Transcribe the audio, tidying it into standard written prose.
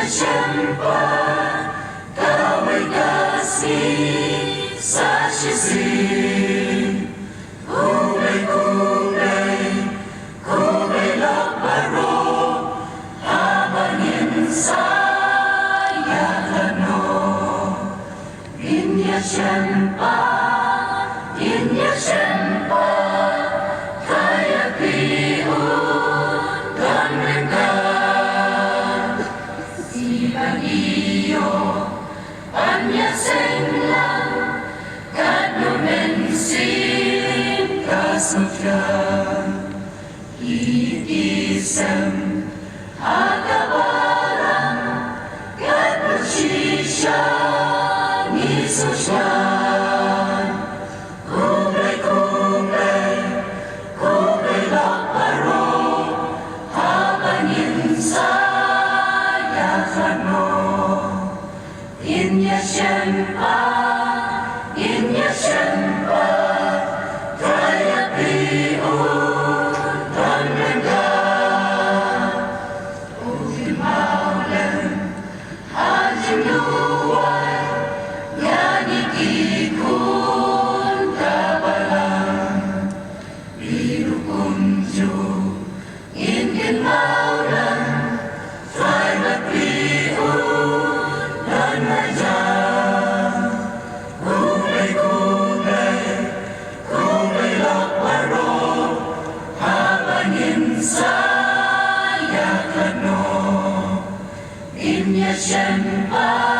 Siapa kau kasih sashisin Kubay kubay lakbaro Amanin saya kano Inya siapa Kaya piun dan mereka Iyo Anya senglang Kanumen silim kasutyan Iisem Agabarang Kanushishang Isusyan Kubay lakbaro Habanin saya kano Inya siapa Kaya piun dan rendah Ufin maulen Hajim luway Yani kikun kabalan Biru kunju Ingin maulen Fai magpiun dan majan Kubay lakbaro Habanin saya kano Inya siapa